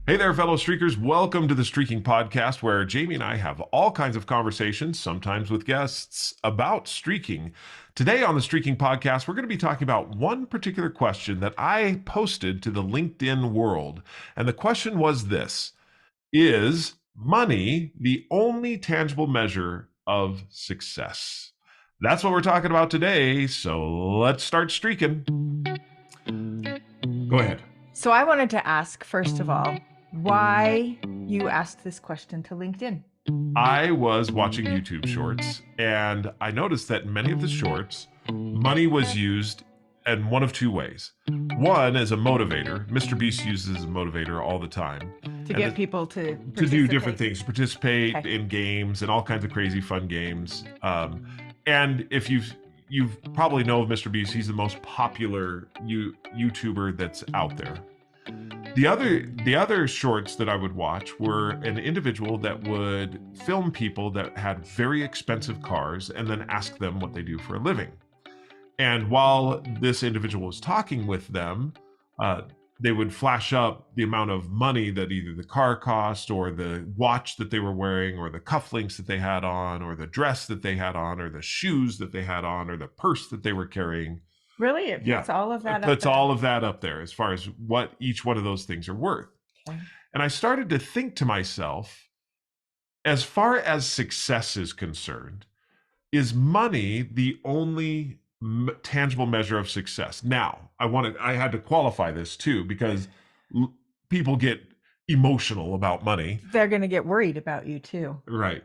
Hey there, fellow streakers. Welcome to the Streaking Podcast, where Jamie and I have all kinds of conversations, sometimes with guests, about streaking. Today on the Streaking Podcast, we're going to be talking about one particular question that I posted to the LinkedIn world. And the question was this: Is money the only tangible measure of success? That's what we're talking about today. So let's start streaking. Go ahead. So I wanted to ask, first of all, why you asked this question to LinkedIn. I was watching YouTube shorts and I noticed that in many of the shorts, money was used in one of two ways. One as a motivator. Mr. Beast uses a motivator all the time. To get people to do different things, participate Okay. in games and all kinds of crazy fun games. And if you've probably know of Mr. Beast, he's the most popular YouTuber that's out there. The other shorts that I would watch were an individual that would film people that had very expensive cars and then ask them what they do for a living. And while this individual was talking with them, they would flash up the amount of money that either the car cost or the watch that they were wearing or the cufflinks that they had on or the dress that they had on or the shoes that they had on or the purse that they were carrying. Really? It puts all of that It up puts there? all of that up there as far as what each one of those things are worth. Okay. And I started to think to myself, as far as success is concerned, is money the only tangible measure of success? Now, I had to qualify this too because people get emotional about money. They're going to get worried about you too. Right.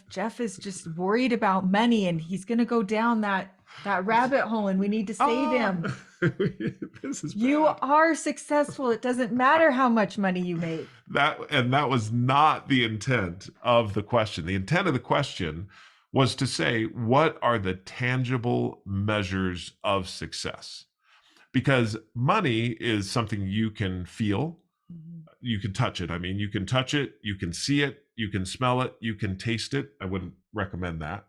Jeff is just worried about money and he's going to go down that rabbit hole and we need to save him. This is You bad. are successful. It doesn't matter how much money you make. That was not the intent of the question. The intent of the question was to say, what are the tangible measures of success? Because money is something you can feel, you can touch it. I mean, you can touch it, you can see it, you can smell it, you can taste it. I wouldn't recommend that.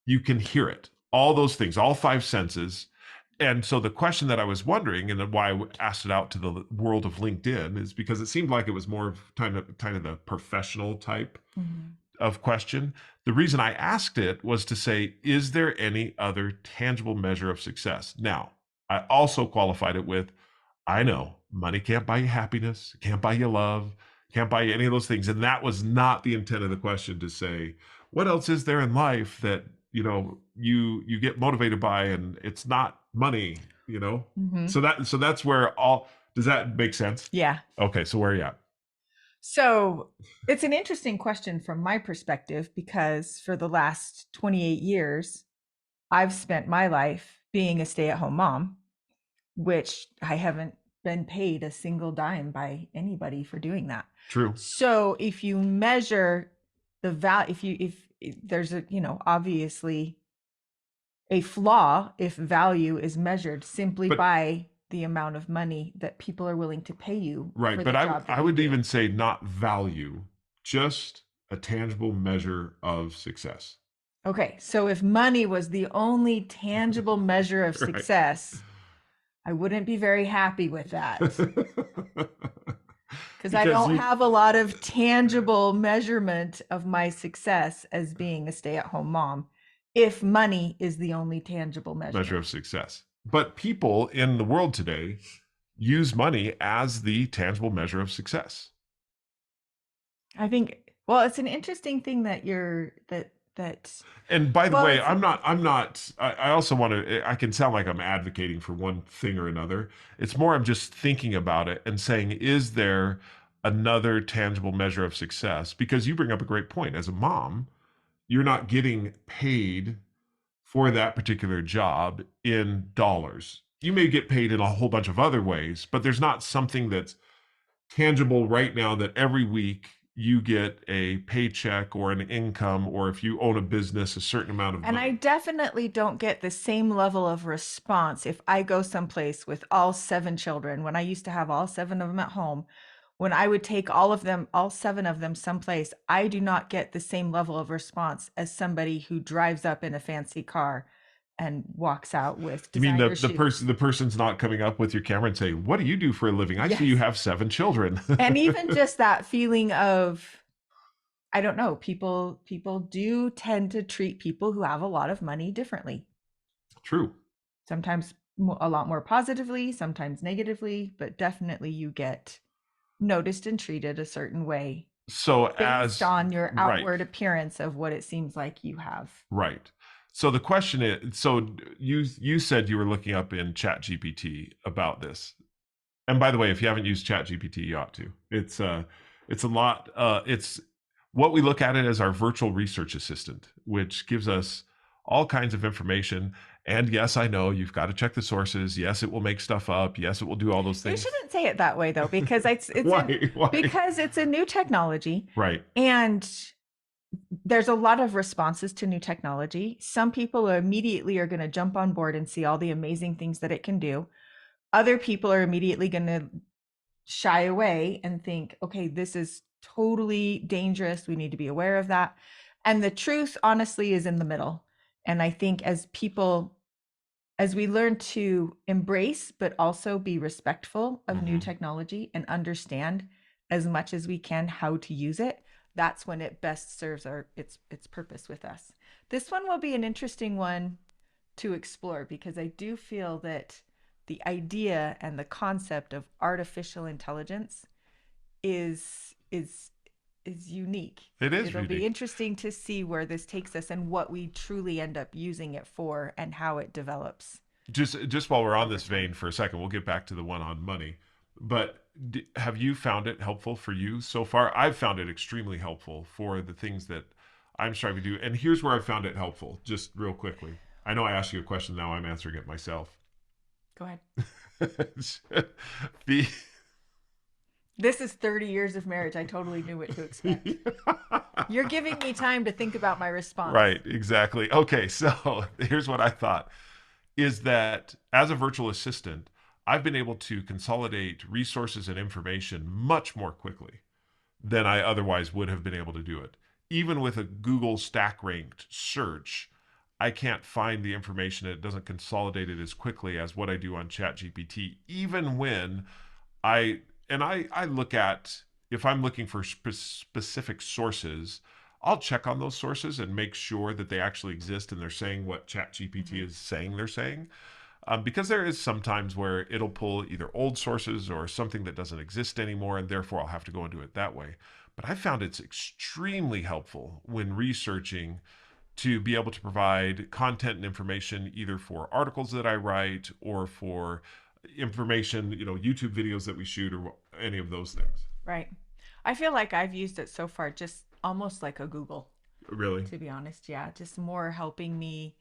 You can hear it. All those things, all five senses. And so the question that I was wondering, and why I asked it out to the world of LinkedIn, is because it seemed like it was more of kind of the professional type of question. The reason I asked it was to say, is there any other tangible measure of success? Now, I also qualified it with, I know money can't buy you happiness, can't buy you love, can't buy you any of those things. And that was not the intent of the question to say, what else is there in life that, you get motivated by and it's not money. So that's where does that make sense? Yeah. Okay, so where are you at? So it's an interesting question from my perspective because for the last 28 years, I've spent my life being a stay at home mom, which I haven't been paid a single dime by anybody for doing that. True. So if you measure the value, if there's obviously a flaw if value is measured simply by the amount of money that people are willing to pay you. Right, but I would even say not value, just a tangible measure of success. Okay, so if money was the only tangible measure of Right. success, I wouldn't be very happy with that. Because I don't have a lot of tangible measurement of my success as being a stay-at-home mom if money is the only tangible measure of success. But people in the world today use money as the tangible measure of success. I think, well, it's an interesting thing that and by the way, I also want to, I can sound like I'm advocating for one thing or another. It's more I'm just thinking about it and saying, is there another tangible measure of success? Because you bring up a great point. As a mom, you're not getting paid for that particular job in dollars. You may get paid in a whole bunch of other ways, but there's not something that's tangible right now that every week you get a paycheck or an income, or if you own a business, a certain amount of money. And I definitely don't get the same level of response if I go someplace with all 7 children, when I used to have all 7 of them at home. When I would take all 7 of them someplace, I do not get the same level of response as somebody who drives up in a fancy car and walks out with You mean designer the shoes. person's not coming up with your camera and saying, "What do you do for a living? I see you Yes. have 7 children." And even just that feeling of, I don't know, people do tend to treat people who have a lot of money differently. True. Sometimes a lot more positively, sometimes negatively, but definitely you get noticed and treated a certain way So based as on your right, outward appearance of what it seems like you have. right. So the question is, so you said you were looking up in Chat GPT about this. And by the way, if you haven't used Chat GPT, you ought to. It's a lot. It's what we look at it as our virtual research assistant, which gives us all kinds of information. And yes, I know you've got to check the sources. Yes, it will make stuff up. Yes, it will do all those You things. shouldn't say it that way though, because Why? Why? because it's a new technology, Right. and there's a lot of responses to new technology. Some people immediately are going to jump on board and see all the amazing things that it can do. Other people are immediately going to shy away and think, okay, this is totally dangerous. We need to be aware of that. And the truth, honestly, is in the middle. And I think as people, as we learn to embrace, but also be respectful of new Mhm. technology and understand as much as we can how to use it, that's when it best serves its purpose with us. This one will be an interesting one to explore because I do feel that the idea and the concept of artificial intelligence is unique. It is It'll be unique. interesting to see where this takes us and what we truly end up using it for and how it develops Just while we're on over this time. vein for a second, we'll get back to the one on money. But have you found it helpful for you so far? I've found it extremely helpful for the things that I'm striving to do. And here's where I found it helpful, just real quickly. I know I asked you a question, now I'm answering it myself. Go ahead. the This is 30 years of marriage. I totally knew what to expect. You're giving me time to think about my response. Right, exactly. Okay, so here's what I thought is that as a virtual assistant, I've been able to consolidate resources and information much more quickly than I otherwise would have been able to do it. Even with a Google stack ranked search, I can't find the information. It doesn't consolidate it as quickly as what I do on ChatGPT, even when I I look at if I'm looking for specific sources, I'll check on those sources and make sure that they actually exist and they're saying what ChatGPT Mm-hmm. is saying they're saying. Because there is sometimes where it'll pull either old sources or something that doesn't exist anymore, and therefore I'll have to go into it that way. But I found it's extremely helpful when researching to be able to provide content and information either for articles that I write or for information, YouTube videos that we shoot or any of those things. Right. I feel like I've used it so far just almost like a Google, Really? to be honest. Yeah, just more helping me.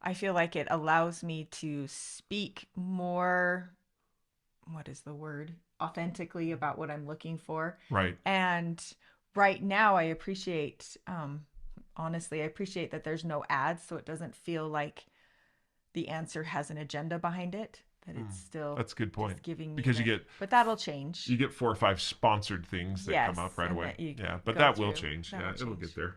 I feel like it allows me to speak more, what is the word? Authentically about what I'm looking for. Right. And right now, I appreciate, honestly, I appreciate that there's no ads, so it doesn't feel like the answer has an agenda behind it, that it's still That's a good point. just giving me Because the, but that'll change. you get 4 or 5 sponsored things that come up Yes. right And away. that you Yeah, but go that will through. change. That Yeah, will it'll change. get there.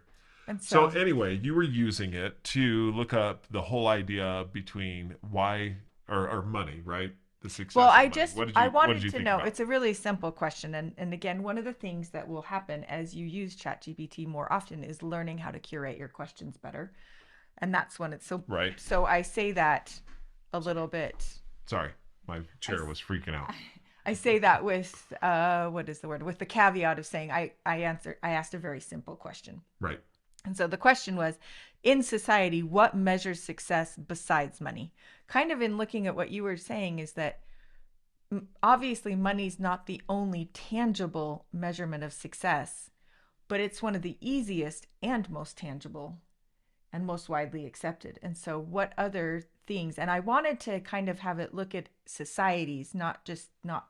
And So so, anyway, you were using it to look up the whole idea between why or money, right? The well, success of money. I What did wanted you to think know, about? it's a really simple question. And again, one of the things that will happen as you use ChatGPT more often is learning how to curate your questions better. And that's when it's so, Right. so I say that a little bit. Sorry, my I, chair was freaking out. I say that with, what is the word? With the caveat of saying I asked a very simple question. Right. And so the question was, in society, what measures success besides money? Kind of in looking at what you were saying is that obviously money's not the only tangible measurement of success, but it's one of the easiest and most tangible and most widely accepted. And so what other things, and I wanted to kind of have it look at societies, not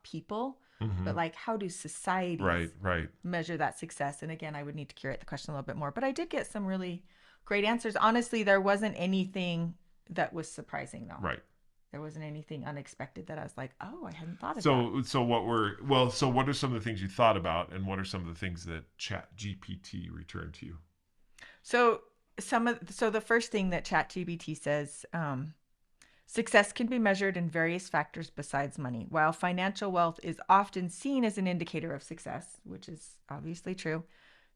people, Hmm. but like how do societies Right. Right. measure that success? And again, I would need to curate the question a little bit more, but I did get some really great answers. Honestly, there wasn't anything that was surprising though. Right. There wasn't anything unexpected that I was like, oh, I hadn't thought of that. So what are some of the things you thought about, and what are some of the things that Chat GPT returned to you? So so the first thing that ChatGPT says, Success can be measured in various factors besides money. While financial wealth is often seen as an indicator of success, which is obviously true,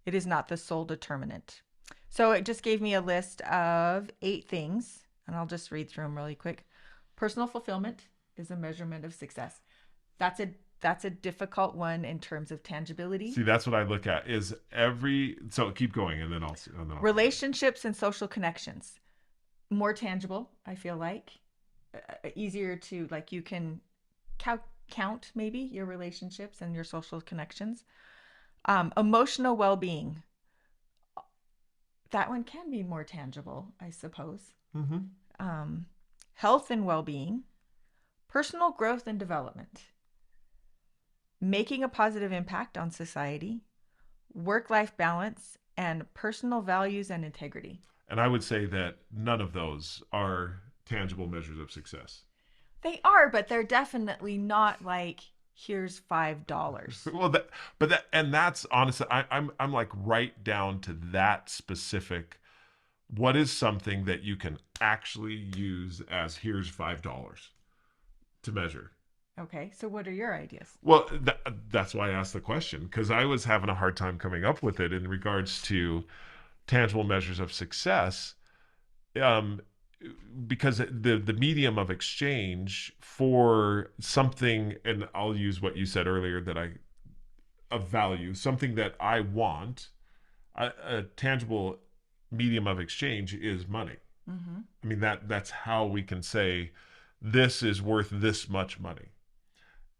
it is not the sole determinant. So it just gave me a list of 8 things, and I'll just read through them really quick. Personal fulfillment is a measurement of success. That's a difficult one in terms of tangibility. See, that's what I look at is so keep going and then I'll Relationships and social connections, more tangible, I feel like. Easier to, like, you can count maybe your relationships and your social connections. Emotional well-being, that one can be more tangible, I suppose. Mm-hmm. Health and well-being, personal growth and development, making a positive impact on society, work-life balance, and personal values and integrity. And I would say that none of those are tangible measures of success. They are, but they're definitely not like, here's $5. Well, and that's honestly, I'm like right down to that specific. What is something that you can actually use as here's $5 to measure? Okay, so what are your ideas? Well, that's why I asked the question because I was having a hard time coming up with it in regards to tangible measures of success. Um, because the medium of exchange for something, and I'll use what you said earlier that I of value, something that I want, a tangible medium of exchange is money. Mm-hmm. I mean that's how we can say this is worth this much money.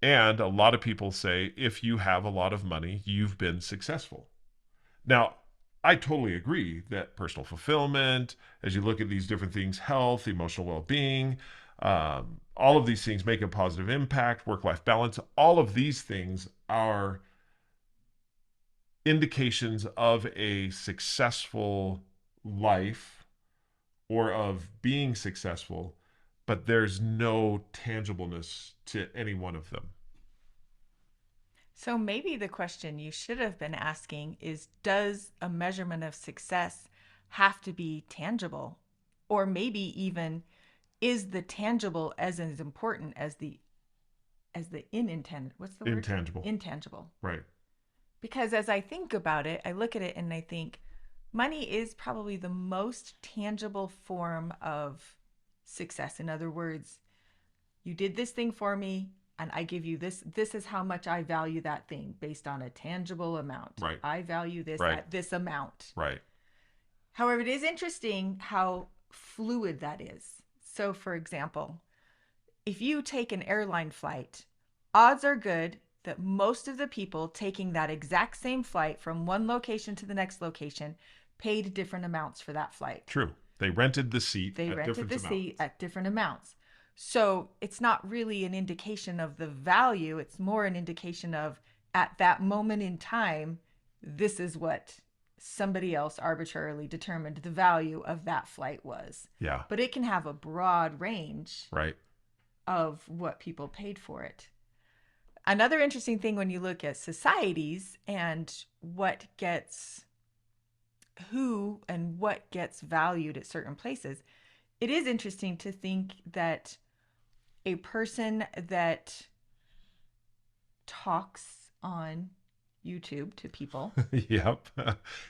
And a lot of people say if you have a lot of money, you've been successful. Now, I totally agree that personal fulfillment, as you look at these different things, health, emotional well being, all of these things make a positive impact, work life balance, all of these things are indications of a successful life or of being successful, but there's no tangibleness to any one of them. So maybe the question you should have been asking is, does a measurement of success have to be tangible? Or maybe even, is the tangible as important as the inintended, what's the word? Intangible. Intangible. Right. Because as I think about it, I look at it and I think money is probably the most tangible form of success. In other words, you did this thing for me and I give you this. This is how much I value that thing based on a tangible amount. Right. I value this Right. at this amount. Right. However, it is interesting how fluid that is. So, for example, if you take an airline flight, odds are good that most of the people taking that exact same flight from one location to the next location paid different amounts for that flight. True. They rented the seat They at rented different the amounts. seat at different amounts. So it's not really an indication of the value. It's more an indication of, at that moment in time, this is what somebody else arbitrarily determined the value of that flight was. Yeah. But it can have a broad range Right. of what people paid for it. Another interesting thing when you look at societies and what gets who and what gets valued at certain places, it is interesting to think that a person that talks on YouTube to people, Yep.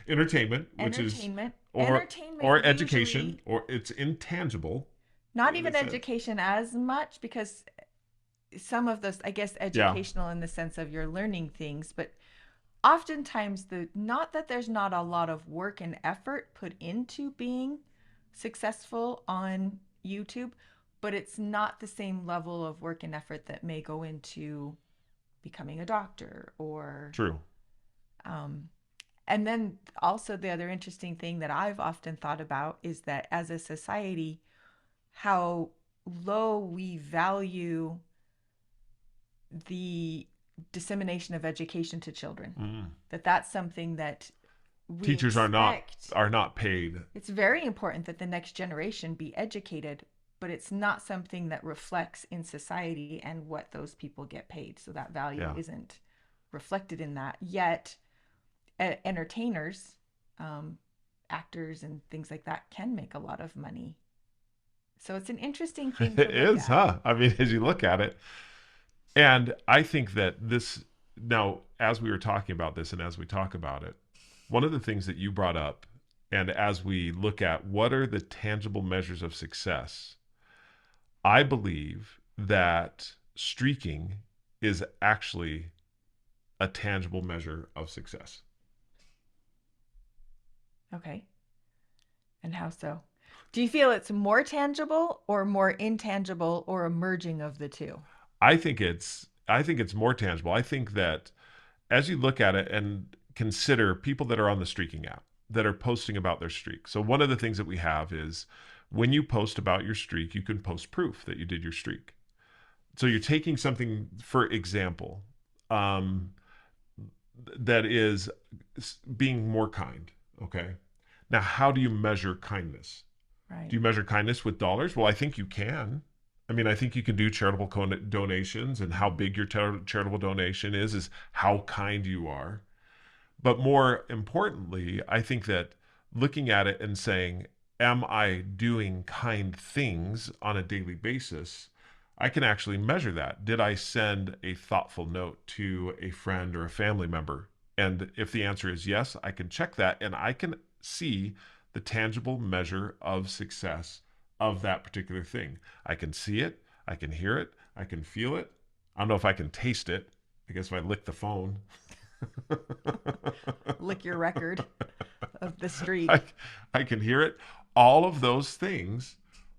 Entertainment, which is entertainment, or education, usually, or it's intangible. not in even a sense. education as much, because some of those, I guess, educational in the sense of you're learning things, but oftentimes not that there's not a lot of work and effort put into being successful on YouTube, but it's not the same level of work and effort that may go into becoming a doctor or True. And then also the other interesting thing that I've often thought about is that as a society, how low we value the dissemination of education to children. Mm. That's something that we Teachers expect. are not paid. It's very important that the next generation be educated, but it's not something that reflects in society and what those people get paid. So that value isn't reflected in that. Yet entertainers, actors and things like that can make a lot of money So it's an interesting thing It to look is, at. huh? I mean, as you look at it. And I think that this, now, as we were talking about this and as we talk about it, one of the things that you brought up, and as we look at what are the tangible measures of success, I believe that streaking is actually a tangible measure of success. Okay. And how so? Do you feel it's more tangible or more intangible or a merging of the two? I think it's more tangible. I think that as you look at it and consider people that are on the streaking app that are posting about their streak. So one of the things that we have is when you post about your streak, you can post proof that you did your streak. So you're taking something, for example, um, that is being more kind. Okay. Now, how do you measure kindness? Right. Do you measure kindness with dollars? Well, I think you can. I mean, I think you can do charitable donations, and how big your charitable donation is how kind you are. But more importantly, I think that looking at it and saying, am I doing kind things on a daily basis? I can actually measure that. Did I send a thoughtful note to a friend or a family member? And if the answer is yes, I can check that and I can see the tangible measure of success of that particular thing. I can see it, I can hear it, I can feel it. I don't know if I can taste it. I guess if I lick the phone. Lick your record of the I, streak. I can hear it. All of those things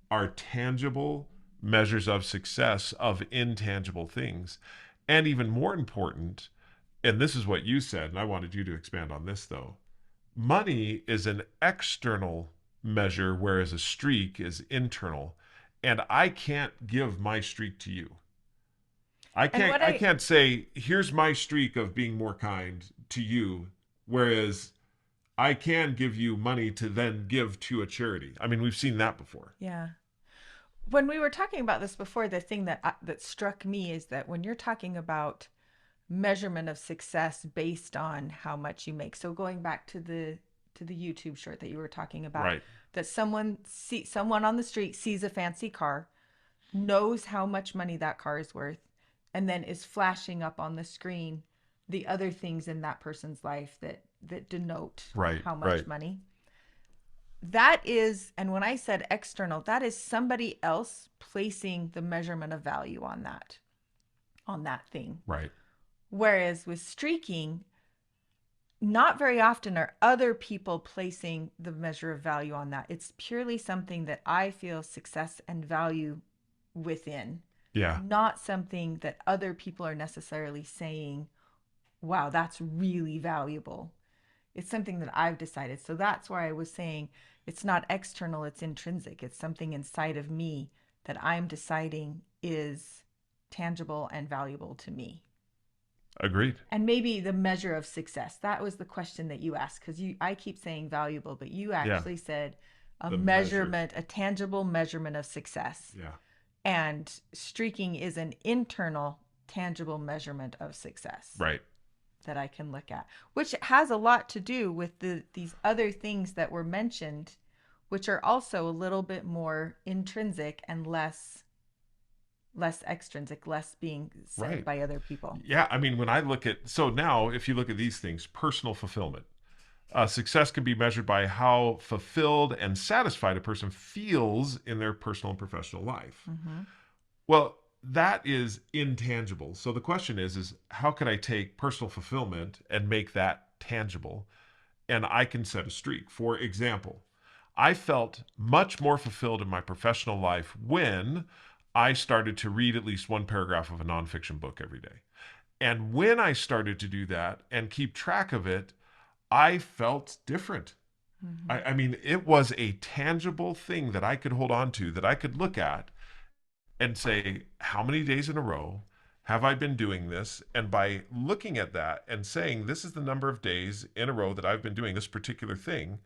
are tangible measures of success of intangible things. And even more important, and this is what you said, and I wanted you to expand on this though, money is an external measure, whereas a streak is internal. And I can't give my streak to you. I And can't what I I can't say, here's my streak of being more kind to you, whereas I can give you money to then give to a charity. I mean, we've seen that before. yeah. When we were talking about this before, the thing that struck me is that when you're talking about measurement of success based on how much you make. So going back to the YouTube short that you were talking about, Right. that someone on the street sees a fancy car, knows how much money that car is worth, and then is flashing up on the screen the other things in that person's life that denote Right. how much Right. money. That is, and when I said external, that is somebody else placing the measurement of value on that thing. Right. Whereas with streaking, not very often are other people placing the measure of value on that. It's purely something that I feel success and value within, Yeah. not something that other people are necessarily saying, wow, that's really valuable. It's something that I've decided. So that's why I was saying it's not external, it's intrinsic. It's something inside of me that I'm deciding is tangible and valuable to me. Agreed. And maybe the measure of success. That was the question that you asked, because I keep saying valuable, but you Yeah. actually said a The measure. measurement, a tangible measurement of success. Yeah. And streaking is an internal tangible measurement of success Right. that I can look at, which has a lot to do with these other things that were mentioned, which are also a little bit more intrinsic and less extrinsic, less being said Right. by other people. Yeah. I mean, when I look at, so now if you look at these things, personal fulfillment, success can be measured by how fulfilled and satisfied a person feels in their personal and professional life. Mm-hmm. Well, that is intangible. So the question is how can I take personal fulfillment and make that tangible? And I can set a streak. For example, I felt much more fulfilled in my professional life when I started to read at least one paragraph of a nonfiction book every day. And when I started to do that and keep track of it, I felt different. Mm-hmm. I mean, it was a tangible thing that I could hold on to, that I could look at and say, how many days in a row have I been doing this? And by looking at that and saying, this is the number of days in a row that I've been doing this particular thing,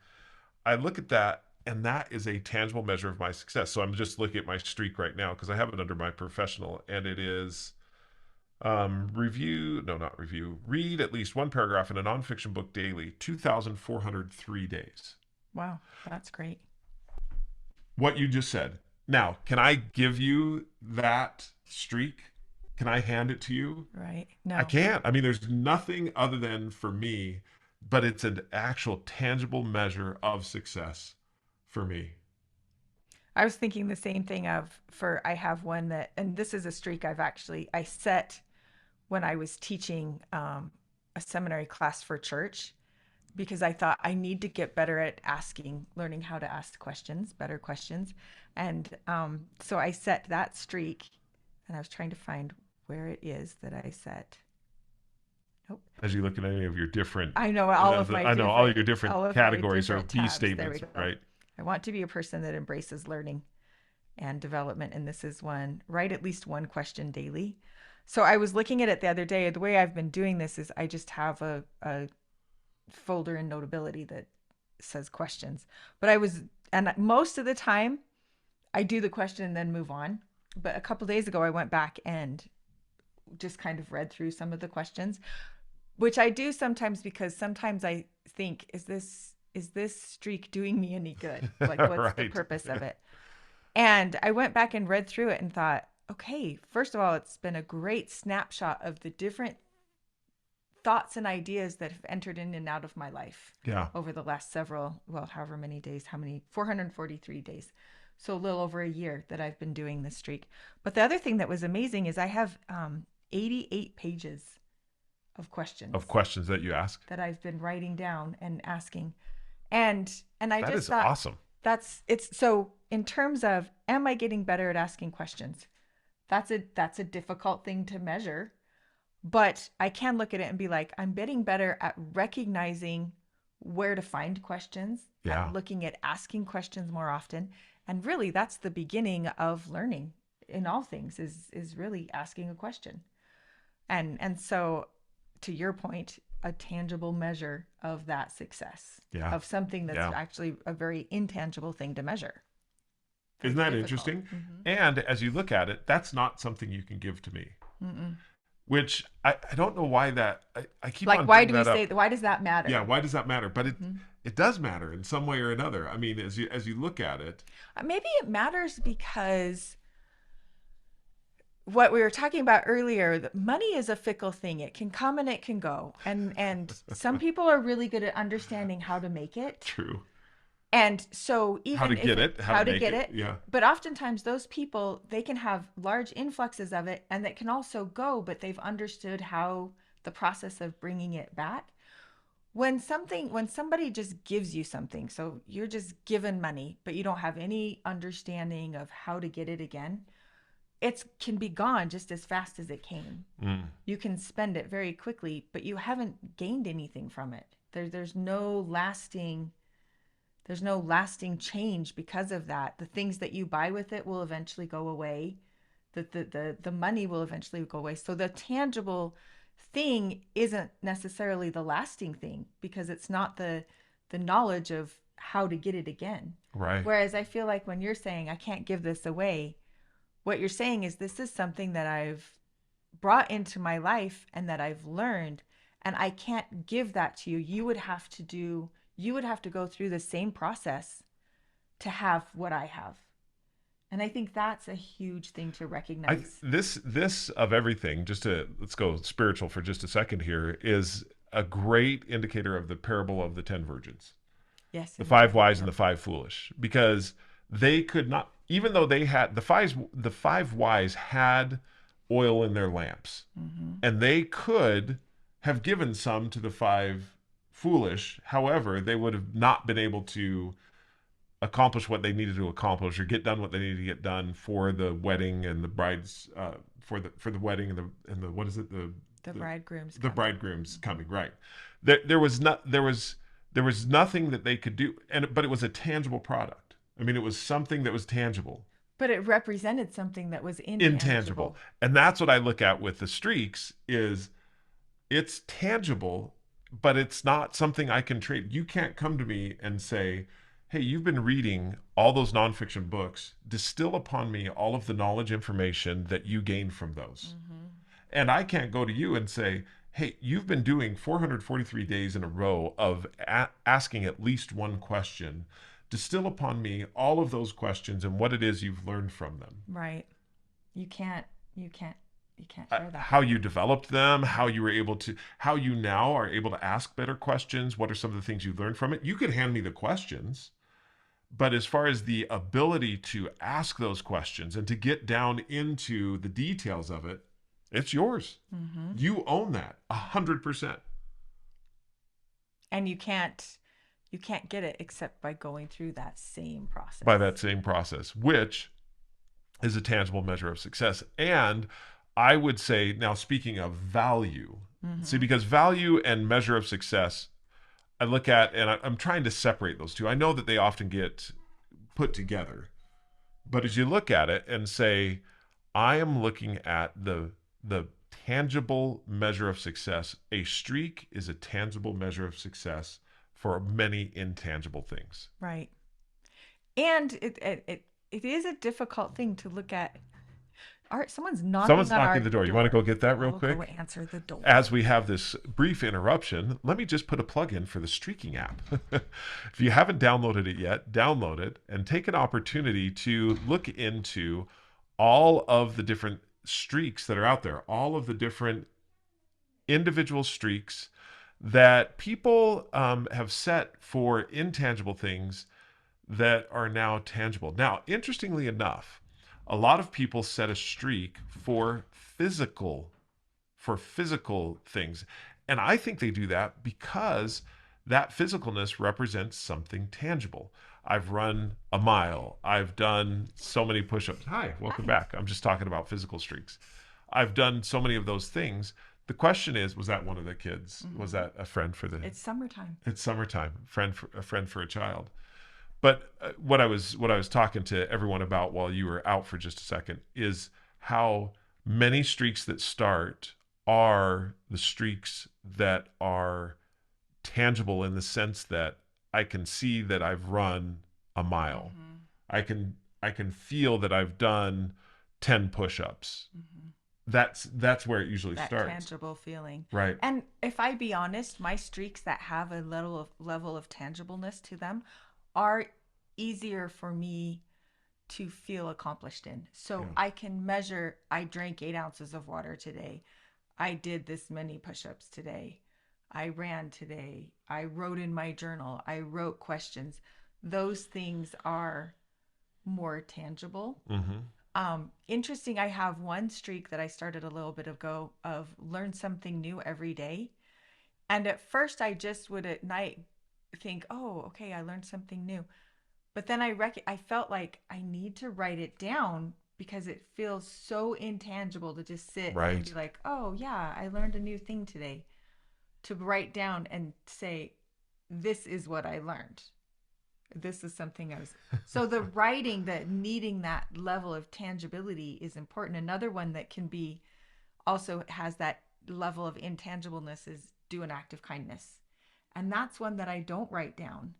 I look at that and that is a tangible measure of my success. So I'm just looking at my streak right now because I have it under my professional, and it is review, no, not review, read at least one paragraph in a nonfiction book daily, 2,403 days. Wow, that's great. What you just said. Now, can I give you that streak? Can I hand it to you? Right. I No. can't. I mean, there's nothing other than for me, but it's an actual tangible measure of success for me. I was thinking the same thing of for I have one that, and this is a streak I set when I was teaching a seminary class for church, because I thought I need to get better at asking, learning how to ask questions, better questions. And so I set that streak, and I was trying to find where it is that I set. Nope. As you look at any of your different, I know I know all your different all of my categories are different B tabs. There we statements, go. right? I want to be a person that embraces learning and development, and this is one. Write at least one question daily. So I was looking at it the other day. The way I've been doing this is I just have a folder in Notability that says questions. But and most of the time I do the question and then move on. But a couple days ago, I went back and just kind of read through some of the questions, which I do sometimes because sometimes I think, is this streak doing me any good? Like, what's the Right. purpose of it? And I went back and read through it and thought, okay, first of all, it's been a great snapshot of the different thoughts and ideas that have entered in and out of my life Yeah. over the last several, well, however many days, 443 days. So a little over a year that I've been doing this streak. But the other thing that was amazing is I have 88 pages of questions Of questions that you ask. that I've been writing down and asking. And I That just is thought awesome. it's so in terms of, am I getting better at asking questions? That's a difficult thing to measure, but I can look at it and be like, I'm getting better at recognizing where to find questions, Yeah. at looking at asking questions more often. And really that's the beginning of learning in all things, is really asking a question. And so to your point, a tangible measure of that success, Yeah. of something that's Yeah. actually a very intangible thing to measure. Isn't Very that difficult. interesting? And as you look at it, that's not something you can give to me, Mm-mm. which I don't know why I keep Like, on why bringing do we that say up. that? Why does that matter? Yeah, why does that matter? But Mhm. it does matter in some way or another. I mean, as you look at it, Maybe it matters because what we were talking about earlier, that money is a fickle thing. It can come and it can go. And some people are really good at understanding how to make it. true. And so How to even if get it, how how to to make get it. it, Yeah. but oftentimes those people, they can have large influxes of it and that can also go, but they've understood how the process of bringing it back. When somebody just gives you something, so you're just given money, but you don't have any understanding of how to get it again, it can be gone just as fast as it came. Mm. You can spend it very quickly, but you haven't gained anything from it. There's no lasting change because of that. The things that you buy with it will eventually go away. The money will eventually go away. So the tangible thing isn't necessarily the lasting thing, because it's not the knowledge of how to get it again. Right. Whereas I feel like when you're saying I can't give this away, what you're saying is this is something that I've brought into my life and that I've learned, and I can't give that to you. You would have to go through the same process to have what I have. And I think that's a huge thing to recognize. This of everything, just to let's go spiritual for just a second here, is a great indicator of the parable of the 10 virgins, Yes. the 5 wise and the 5 foolish, because they could not, even though they had the five wise had oil in their lamps, Mm-hmm. and they could have given some to the 5 foolish. However, they would have not been able to accomplish what they needed to accomplish or get done what they needed to get done for the wedding and the brides, for the wedding and the what is it, The bridegroom's the coming. bridegroom's coming, right? There was nothing that they could do, but it was a tangible product. I mean, it was something that was tangible, But it represented something that was intangible. And that's what I look at with the streaks is it's tangible, but it's not something I can trade. You can't come to me and say, hey, you've been reading all those nonfiction books, distill upon me all of the knowledge information that you gained from those. Mm-hmm. And I can't go to you and say, hey, you've been doing 443 days in a row of asking at least one question. Distill upon me all of those questions and what it is you've learned from them. Right. You can't, you can't, you can't share that. How you developed them, how you were able to, how you now are able to ask better questions. What are some of the things you've learned from it? You could hand me the questions, but as far as the ability to ask those questions and to get down into the details of it, it's yours. Mm-hmm. You own that 100%. And you can't get it except by going through that same process. By that same process, which is a tangible measure of success. And I would say, now speaking of value, see, because value and measure of success, I look at, and I'm trying to separate those two. I know that they often get put together, but as you look at it and say, I am looking at the tangible measure of success. A streak is a tangible measure of success for many intangible things. Right. And it is a difficult thing to look at. Someone's knocking on our the door. You want to go get that real quick? Go answer the door. As we have this brief interruption, let me just put a plug in for the Streaking app. If you haven't downloaded it yet, download it and take an opportunity to look into all of the different streaks that are out there, all of the different individual streaks that people have set for intangible things that are now tangible. Now, interestingly enough, a lot of people set a streak for physical things. And I think they do that because that physicalness represents something tangible. I've run a mile. I've done so many push-ups. Hi, welcome back. I'm just talking about physical streaks. I've done so many of those things. The question is, was that one of the kids? Mm-hmm. Was that a friend for the... It's summertime. It's summertime. A friend for a child. But what I was talking to everyone about while you were out for just a second is how many streaks that start are the streaks that are tangible in the sense that I can see that I've run a mile. Mm-hmm. I can feel that I've done 10 push-ups. Mm-hmm. That's where it usually starts. That tangible feeling. Right. And if I be honest, my streaks that have a level of tangibleness to them are easier for me to feel accomplished in. So I can measure, I drank 8 ounces of water today. I did this many push-ups today. I ran today. I wrote in my journal. I wrote questions. Those things are more tangible. Mm-hmm. Interesting. I have one streak that I started a little bit ago of learn something new every day. And at first I just would at night think, oh, okay, I learned something new. But then I felt like I need to write it down because it feels so intangible to just sit and be like, oh yeah, I learned a new thing today. To write down and say, this is what I learned. This is something I was. So the writing, that needing that level of tangibility is important. Another one that can be also has that level of intangibleness is do an act of kindness. And that's one that I don't write down.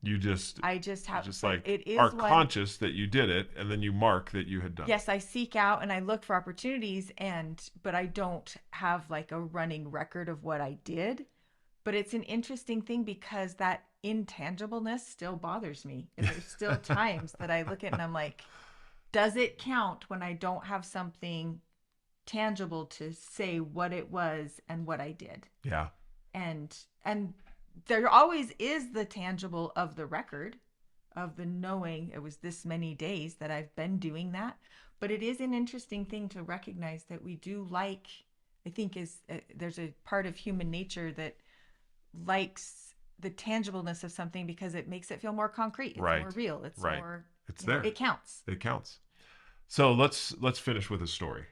I just like it is are conscious that you did it, and then you mark that you had done. Yes, I seek out and I look for opportunities, but I don't have like a running record of what I did. But it's an interesting thing because that intangibleness still bothers me. And there's still times that I look at it and I'm like, does it count when I don't have something tangible to say what it was and what I did? Yeah. And there always is the tangible of the record, of the knowing it was this many days that I've been doing that. But it is an interesting thing to recognize that we do like, I think there's a part of human nature that likes the tangibleness of something because it makes it feel more concrete. It's more real. It's more, it's there. It counts. It counts. So let's finish with a story.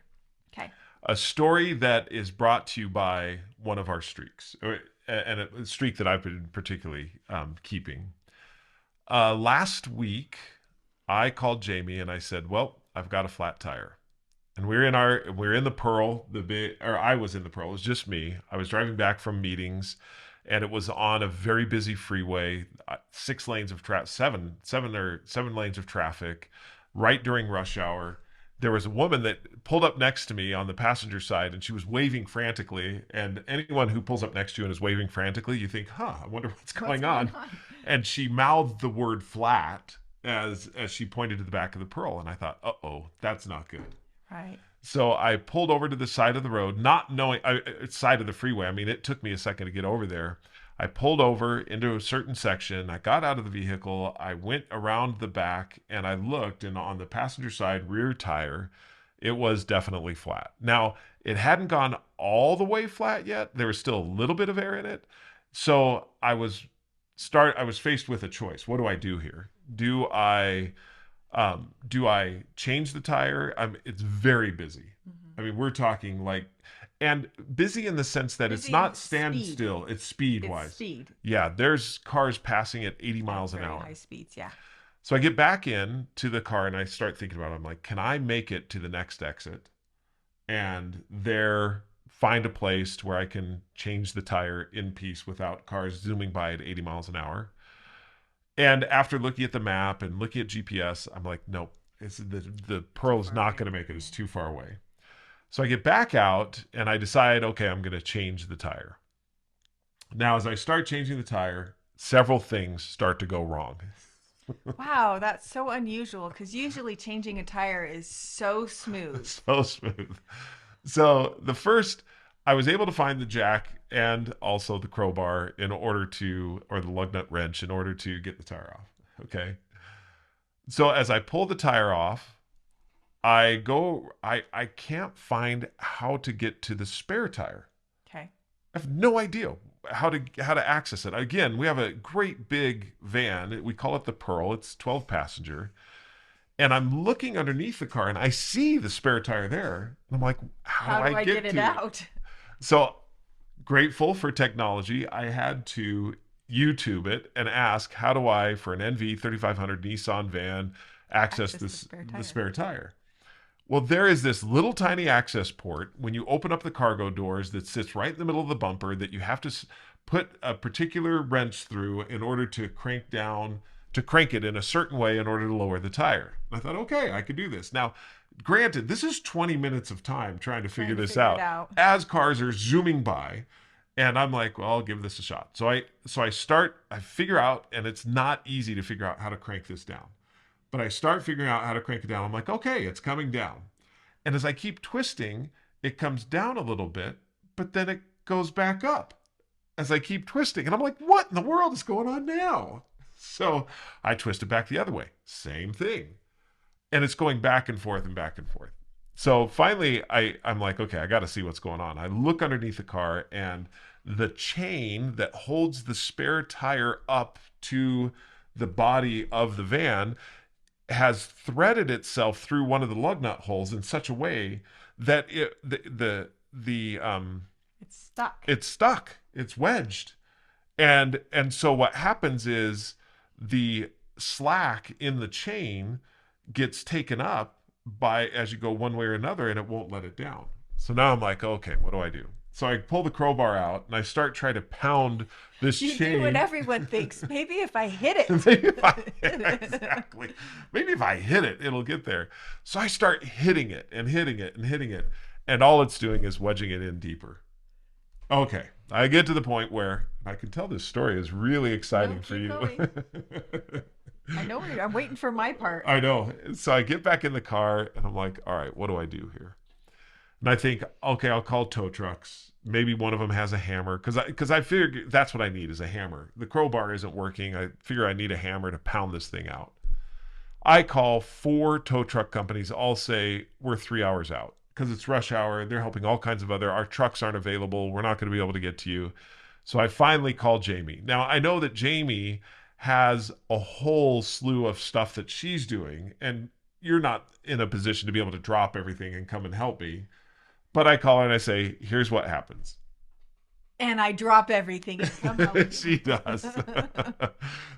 Okay. A story that is brought to you by one of our streaks, and a streak that I've been particularly keeping. Last week, I called Jamie and I said, well, I've got a flat tire. And we're in the Pearl, I was in the Pearl. It was just me. I was driving back from meetings, and it was on a very busy freeway, 6 lanes of traffic, seven lanes of traffic, right during rush hour. There was a woman that pulled up next to me on the passenger side, and she was waving frantically. And anyone who pulls up next to you and is waving frantically, you think, I wonder what's going on. And she mouthed the word flat as she pointed to the back of the Pearl, and I thought, "Uh-oh, that's not good." Right. So I pulled over to the side of the road, not knowing side of the freeway. I mean, it took me a second to get over there. I pulled over into a certain section. I got out of the vehicle. I went around the back and I looked, and on the passenger side rear tire, it was definitely flat. Now, it hadn't gone all the way flat yet. There was still a little bit of air in it. So I was faced with a choice. What do I do here? Do I change the tire? It's very busy. I mean, we're talking like, and busy in the sense that it's Busy in not speed. standstill, it's speed It's wise. speed Yeah, there's cars passing at 80 at miles an very hour. high speeds. Yeah. So I get back in to the car and I start thinking about it. I'm like, can I make it to the next exit and there find a place where I can change the tire in peace without cars zooming by at 80 miles an hour? And after looking at the map and looking at GPS, I'm like, nope, the Too Pearl's far not away. going to make it. It's Yeah. too far away. So I get back out and I decide, okay, I'm going to change the tire. Now, as I start changing the tire, several things start to go wrong. Wow, that's so unusual because usually changing a tire is so smooth. So smooth. So the first, I was able to find the jack and also the crowbar in order to, or the lug nut wrench in order to get the tire off. Okay. So as I pull the tire off, I can't find how to get to the spare tire. Okay. I have no idea how to access it. Again, we have a great big van. We call it the Pearl. It's 12 passenger. And I'm looking underneath the car and I see the spare tire there. And I'm like, how How do I do I get get it to it? out? So grateful for technology, I had to YouTube it and ask, how do I, for an NV 3500 Nissan van, access Access the spare the tire. spare tire? Well, there is this little tiny access port when you open up the cargo doors that sits right in the middle of the bumper that you have to put a particular wrench through in order to crank it in a certain way in order to lower the tire. And I thought, okay, I could do this. Now, granted, this is 20 minutes of time trying to figure Trying to this figure it out out. as cars are zooming by. And I'm like, well, I'll give this a shot. I figure out, and it's not easy to figure out how to crank this down. But I start figuring out how to crank it down. I'm like, okay, it's coming down. And as I keep twisting, it comes down a little bit, but then it goes back up as I keep twisting. And I'm like, what in the world is going on now? So I twist it back the other way. Same thing. And it's going back and forth and back and forth. So finally, I'm like, okay, I got to see what's going on. I look underneath the car, and the chain that holds the spare tire up to the body of the van has threaded itself through one of the lug nut holes in such a way that It's stuck. it's stuck, it's wedged. And so what happens is the slack in the chain gets taken up by as you go one way or another, and it won't let it down. So now I'm like, okay, what do I do? So I pull the crowbar out and I start trying to pound this You do what chain. everyone thinks. Maybe if I hit it. Maybe if I exactly. Maybe if I hit it, it'll get there. So I start hitting it and hitting it and hitting it, and all it's doing is wedging it in deeper. Okay, I get to the point where I can tell this story is really exciting for keep you. going. I know. I'm waiting for my part. I know. So I get back in the car and I'm like, all right, what do I do here? And I think, okay, I'll call tow trucks. Maybe one of them has a hammer because I figure that's what I need is a hammer. The crowbar isn't working. I figure I need a hammer to pound this thing out. I call 4 tow truck companies. All say we're 3 hours out because it's rush hour. They're helping all kinds of other. Our trucks aren't available. We're not going to be able to get to you. So I finally call Jamie. Now I know that Jamie has a whole slew of stuff that she's doing, and you're not in a position to be able to drop everything and come and help me. But I call her and I say, here's what happens. And I drop everything and come help you. She does.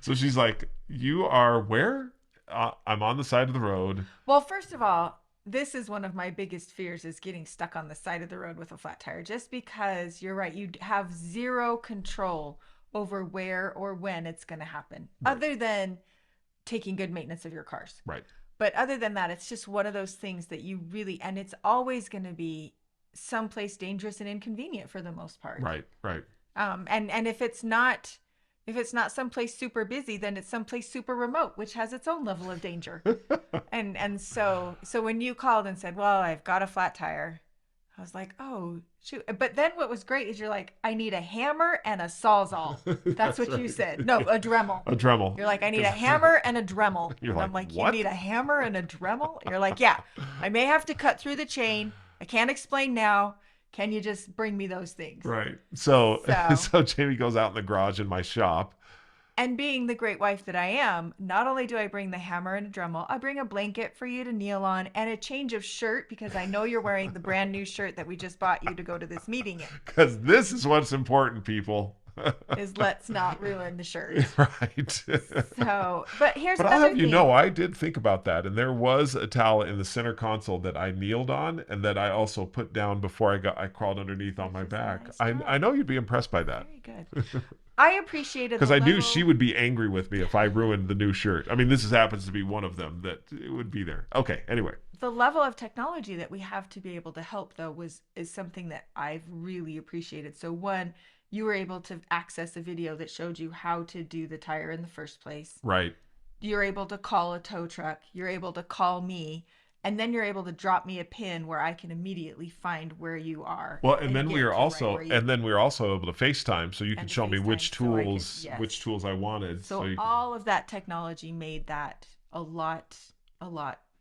So she's like, you are where? I'm on the side of the road. Well, first of all, this is one of my biggest fears is getting stuck on the side of the road with a flat tire just because you're right, you have zero control over where or when it's going to happen Right. other than taking good maintenance of your cars. Right. But other than that, it's just one of those things that you really, and it's always going to be someplace dangerous and inconvenient for the most part. Right. Right. And if If it's not someplace super busy, then it's someplace super remote, which has its own level of danger. And so when you called and said, "Well, I've got a flat tire," I was like, "Oh, shoot." But then what was great is you're like, "I need a hammer and a sawzall." That's That's what you right. said. No, a Dremel. A Dremel. You're like, "I need a 'Cause hammer and a Dremel." you're And like, I'm like, "You what? need a hammer and a Dremel?" You're like, "Yeah, I may have to cut through the chain. I can't explain now. Can you just bring me those things?" Right. So So, so Jamie goes out in the garage in my shop. and being the great wife that I am, not only do I bring the hammer and a Dremel, I bring a blanket for you to kneel on and a change of shirt because I know you're wearing the brand new shirt that we just bought you to go to this meeting in. Because this is what's important, people. Is let's not ruin the shirt. Right. So, but here's But I'll another have you thing. know, I did think about that, and there was a towel in the center console that I kneeled on, and that I also put down before I crawled underneath on my Which is a back. nice I job. know you'd be impressed by that, Very good. I appreciated because the I knew she level would be angry with me if I ruined the new shirt. I mean, this happens to be one of them that it would be there. Okay, anyway. the level of technology that we have to be able to help though was is something that I've really appreciated. So one, you were able to access a video that showed you how to do the tire in the first place. Right. You're able to call a tow truck, you're able to call me, and then you're able to drop me a pin where I can immediately find where you are Well, and and then we get are to right also where you and then we are also able to FaceTime, so you can and to show me FaceTime which tools I wanted, so So you can all of that technology made that a lot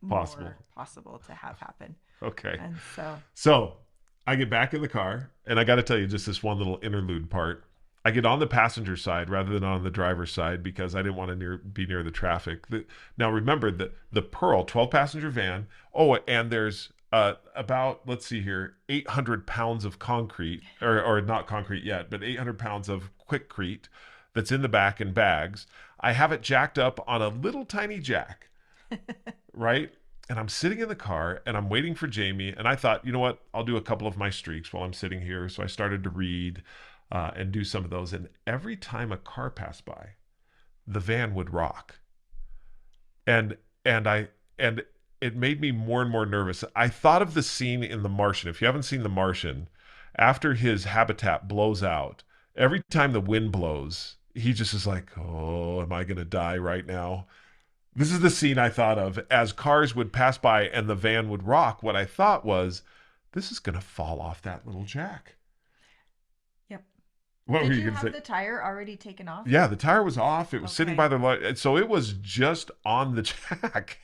possible. more possible to have happen. Okay. And so So I get back in the car, and I got to tell you just this one little interlude part. I get on the passenger side rather than on the driver's side because I didn't want to be near the traffic. Now remember that the Pearl 12 passenger van. Oh, and there's about, let's see here, 800 pounds of concrete, or not concrete yet, but 800 pounds of Quikrete that's in the back in bags. I have it jacked up on a little tiny jack, right? And I'm sitting in the car and I'm waiting for Jamie. And I thought, you know what? I'll do a couple of my streaks while I'm sitting here. So I started to read and do some of those. And every time a car passed by, the van would rock. And and I and it made me more and more nervous. I thought of the scene in The Martian. If you haven't seen The Martian, after his habitat blows out, every time the wind blows, he just is like, "Oh, am I going to die right now?" This is the scene I thought of as cars would pass by and the van would rock. What I thought was, this is going to fall off that little jack. yep. What were Did you you going to have say? the tire already taken off? Yeah, the tire was off. It was sitting Okay. by the light. So it was just on the jack.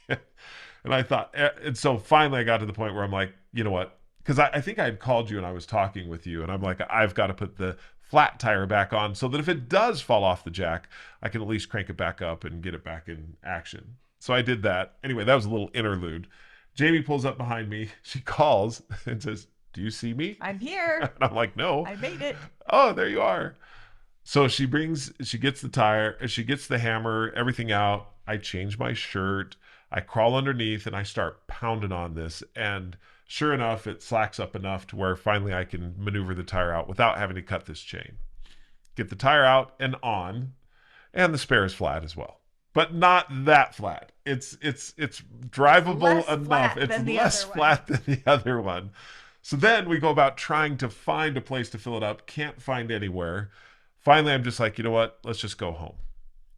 And I thought, and so finally I got to the point where I'm like, you know what? Because I think I had called you and I was talking with you, and I'm like, I've got to put the flat tire back on so that if it does fall off the jack, I can at least crank it back up and get it back in action. So I did that. Anyway, that was a little interlude. Jamie pulls up behind me. She calls and says, "Do you see me?" I'm here. And I'm like, "No." I made it. "Oh, there you are." So she gets the tire, she gets the hammer, everything out. I change my shirt. I crawl underneath and I start pounding on this. And sure enough, it slacks up enough to where finally I can maneuver the tire out without having to cut this chain. Get the tire out and on, and the spare is flat as well. But not that flat. It's drivable Less enough. flat It's than the less other one. flat than the other one. So then we go about trying to find a place to fill it up. Can't find anywhere. Finally, I'm just like, you know what? Let's just go home.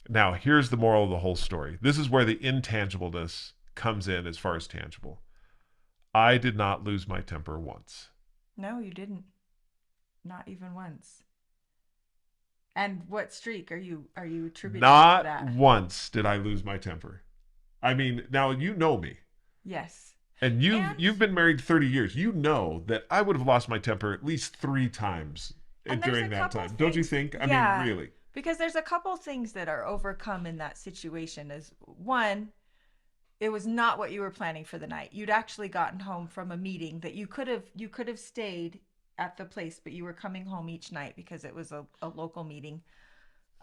Now, here's the moral of the whole story. This is where the intangibleness comes in as far as tangible. I did not lose my temper once. No, you didn't. Not even once. And what streak are you attributing to Not that? once did I lose my temper. I mean, now you know me. Yes. And And you've been married 30 years. You know that I would have lost my temper at least 3 times and there's during a that couple time. Don't you things, think? I mean, yeah, really. because there's a couple things that are overcome in that situation. Is one, it was not what you were planning for the night. You'd actually gotten home from a meeting that you could have stayed at the place, but you were coming home each night because it was a local meeting.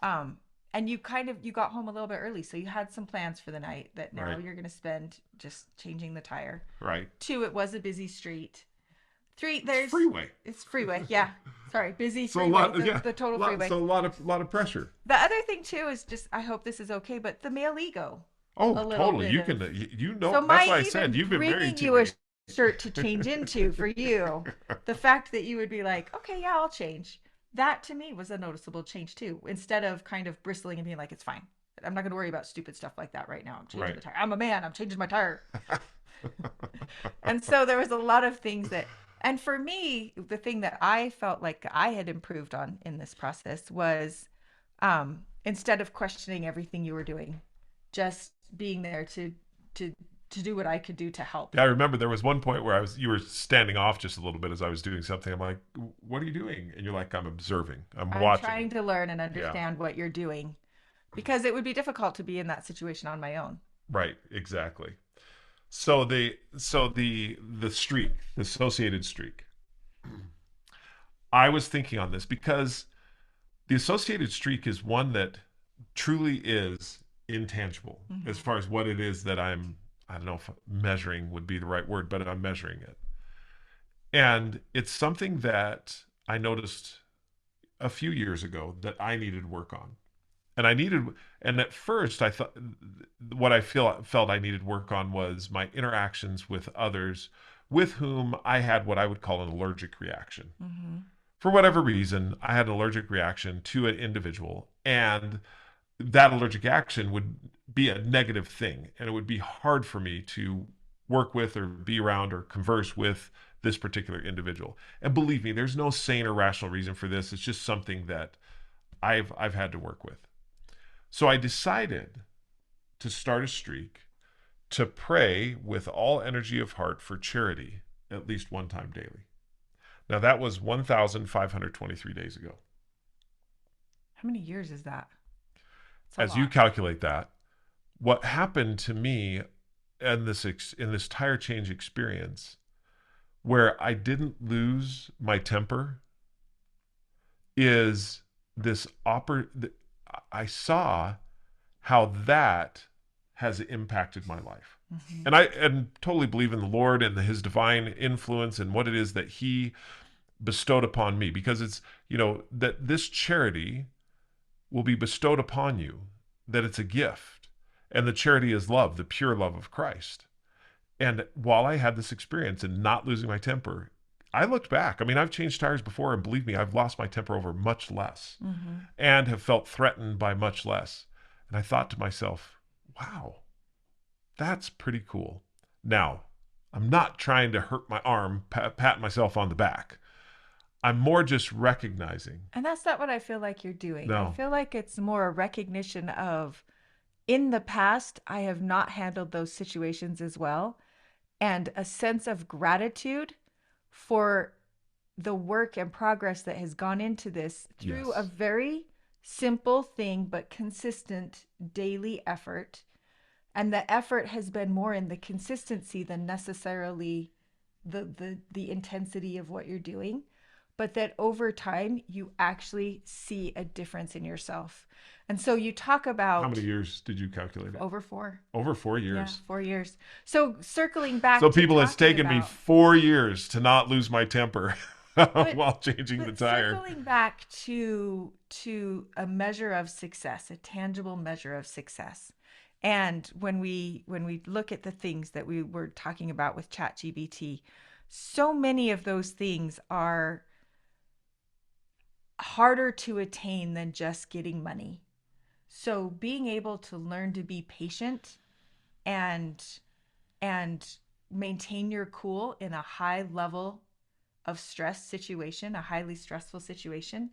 And you got home a little bit early, so you had some plans for the night that now Right. you're going to spend just changing the tire. Right. Two, it was a busy street. Three, Freeway. it's freeway. Yeah, sorry, busy So a freeway. lot, yeah, The total freeway. so a lot of pressure. The other thing too is just I hope this is okay, but the male ego. Oh, A little totally. bit You of. can, you know, So that's my why I even said you've been bringing married to you a me. shirt to change into for you, the fact that you would be like, okay, yeah, I'll change. that to me was a noticeable change too. Instead of kind of bristling and being like, it's fine. I'm not going to worry about stupid stuff like that right now. I'm changing Right. the tire. I'm a man. I'm changing my tire. And so there was a lot of things that, and for me, the thing that I felt like I had improved on in this process was instead of questioning everything you were doing, just being there to to do what I could do to help. Yeah, I remember there was one point where you were standing off just a little bit as I was doing something. I'm like, "What are you doing?" And you're like, "I'm observing. I'm I'm watching." trying to learn and Yeah, understand what you're doing because it would be difficult to be in that situation on my own. right, exactly. So the streak, the associated streak. I was thinking on this because the associated streak is one that truly is intangible as Mm-hmm. far as what it is that I don't know if measuring would be the right word, but I'm measuring it. And it's something that I noticed a few years ago that I needed work on. And at first I thought what I felt I needed work on was my interactions with others with whom I had what I would call an allergic reaction. Mm-hmm. For whatever reason, I had an allergic reaction to an individual, and that allergic action would be a negative thing, and it would be hard for me to work with or be around or converse with this particular individual. And believe me, there's no sane or rational reason for this. It's just something that I've had to work with. So I decided to start a streak to pray with all energy of heart for charity at least one time daily. Now that was 1,523 days ago. How many years is that? It's a As you lot. calculate that, what happened to me in this tire change experience where I didn't lose my temper is this I saw how that has impacted my life. Mm-hmm. And totally believe in the Lord and his divine influence and what it is that he bestowed upon me, because it's, that this charity will be bestowed upon you, that it's a gift. And the charity is love, the pure love of Christ. And while I had this experience and not losing my temper, I looked back. I mean, I've changed tires before, and believe me, I've lost my temper over much less Mm-hmm. and have felt threatened by much less. And I thought to myself, wow, that's pretty cool. Now, I'm not trying to hurt my arm, pat myself on the back. I'm more just recognizing. And that's not what I feel like you're doing. I No. feel like it's more a recognition of in the past, I have not handled those situations as well, and a sense of gratitude for the work and progress that has gone into this through a Yes. very simple thing but consistent daily effort. And the effort has been more in the consistency than necessarily the intensity of what you're doing, but that over time you actually see a difference in yourself. And so you talk How many about years did you calculate it? over four. Over four Yeah, years. 4 years. So circling So back to people, it's talking taken me about, 4 years to not lose my temper but while changing the tire. circling back to a measure of success, a tangible measure of success. And when we look at the things that we were talking about with ChatGPT, so many of those things are harder to attain than just getting money. So being able to learn to be patient and and maintain your cool in a high level of stress situation, a highly stressful situation,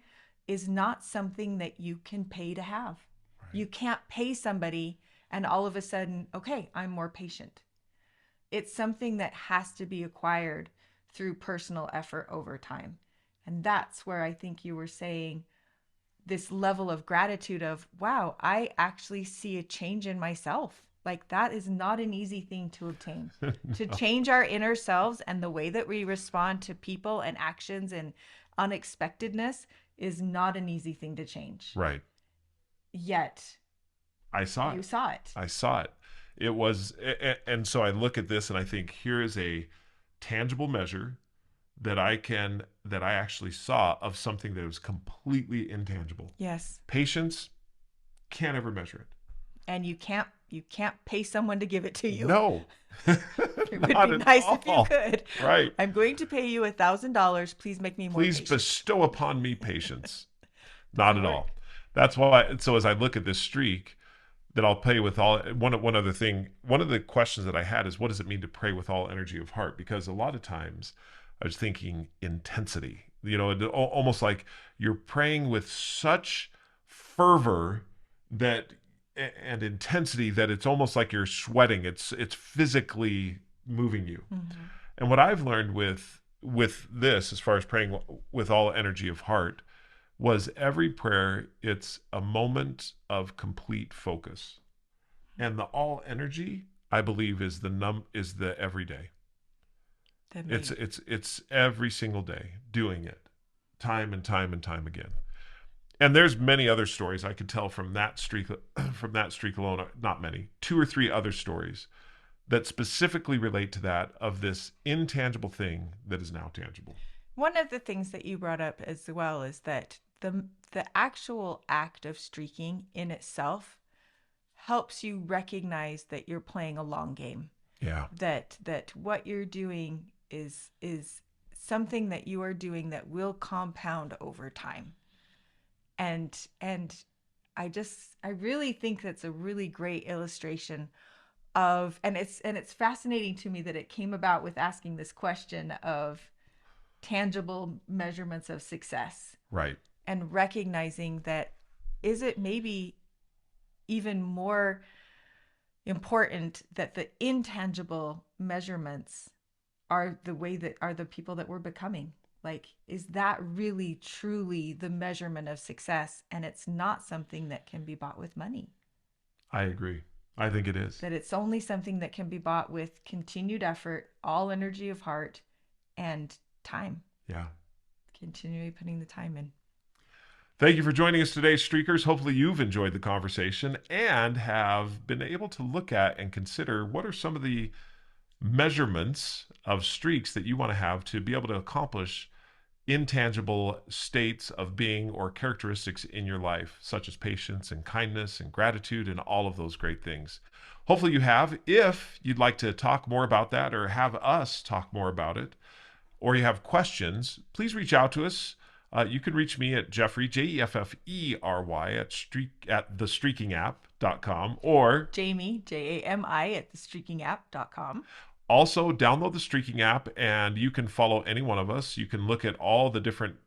is not something that you can pay to have. Right. You can't pay somebody and all of a sudden, okay, I'm more patient. It's something that has to be acquired through personal effort over time. And that's where I think you were saying this level of gratitude of, wow, I actually see a change in myself. Like that is not an easy thing to obtain. To No. change our inner selves and the way that we respond to people and actions and unexpectedness is not an easy thing to change. Right. Yet I saw you it. saw it. I saw it. It was, and so I look at this and I think here is a tangible measure that I actually saw of something that was completely intangible. Yes. Patience, can't ever measure it. And you can't pay someone to give it to you. No. It would Not be at nice if you all. could. Right. I'm going to pay you $1,000. Please make me more Please patient. bestow upon me patience. Not Doesn't at all. work. That's why. So as I look at this streak, that I'll pray with all. One other thing. One of the questions that I had is, what does it mean to pray with all energy of heart? Because a lot of times, I was thinking intensity. Almost like you're praying with such fervor that and intensity that it's almost like you're sweating. It's physically moving you. Mhm. And what I've learned with this, as far as praying with all energy of heart, was every prayer, it's a moment of complete focus. And the all energy, I believe, is the everyday. That It's made it's it's every single day doing it, time and time and time again. And there's many other stories I could tell from that streak from that streak alone. Not many, two or three other stories that specifically relate to that, of this intangible thing that is now tangible. one of the things that you brought up as well is that the actual act of streaking in itself helps you recognize that you're playing a long game. Yeah. That what you're doing is something that you are doing that will compound over time. And I really think that's a really great illustration of, and it's fascinating to me that it came about with asking this question of tangible measurements of success, Right. and recognizing that, is it maybe even more important that the intangible measurements are the people that we're becoming? Like, is that really truly the measurement of success? And it's not something that can be bought with money. I agree. I think it is. That it's only something that can be bought with continued effort, all energy of heart, and time. Yeah. Continually putting the time in. Thank you for joining us today, Streakers. Hopefully, you've enjoyed the conversation and have been able to look at and consider what are some of the measurements of streaks that you want to have to be able to accomplish intangible states of being or characteristics in your life, such as patience and kindness and gratitude and all of those great things. Hopefully, you have. If you'd like to talk more about that or have us talk more about it, or you have questions, please reach out to us. You can reach me at Jeffrey, Jeffery, at thestreakingapp.com, or Jamie, JAMI, at thestreakingapp.com. also download the Streaking app, and you can follow any one of us. You can look at all the different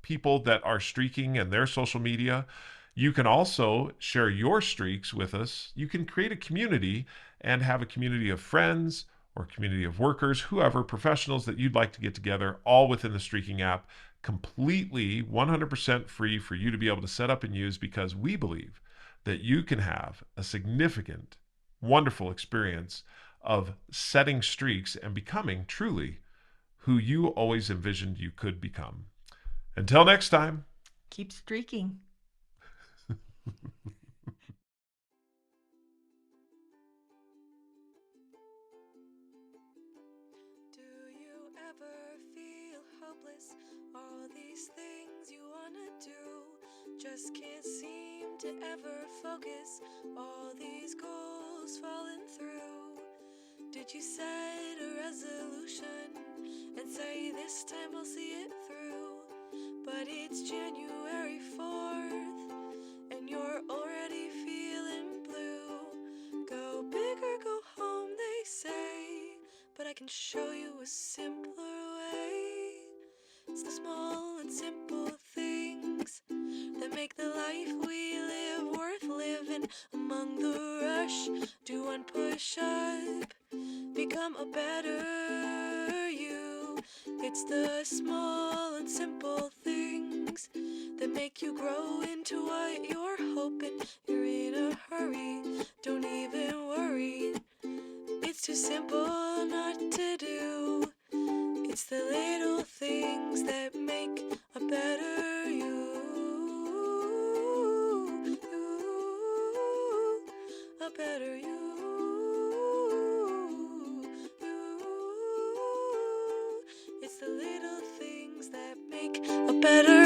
people that are streaking and their social media. You can also share your streaks with us. You can create a community and have a community of friends or community of workers, whoever, professionals that you'd like to get together, all within the Streaking app, completely 100% free for you to be able to set up and use, because we believe that you can have a significant, wonderful experience of setting streaks and becoming truly who you always envisioned you could become. Until next time. Keep streaking. Do you ever feel hopeless? All these things you wanna do, just can't seem to ever focus. All these goals falling through. Did you set a resolution and say this time I'll see it through? But it's January 4th and you're already feeling blue. Go big or go home, they say, but I can show you a simpler way. It's the small and simple things that make the life we live worth living. Among the rush, do one push up, become a better you. It's the small and simple things that make you grow into what you're hoping. You're in a hurry, don't even worry. It's too simple not to do. It's the little things that make a better you. A better you. It's the little things that make a better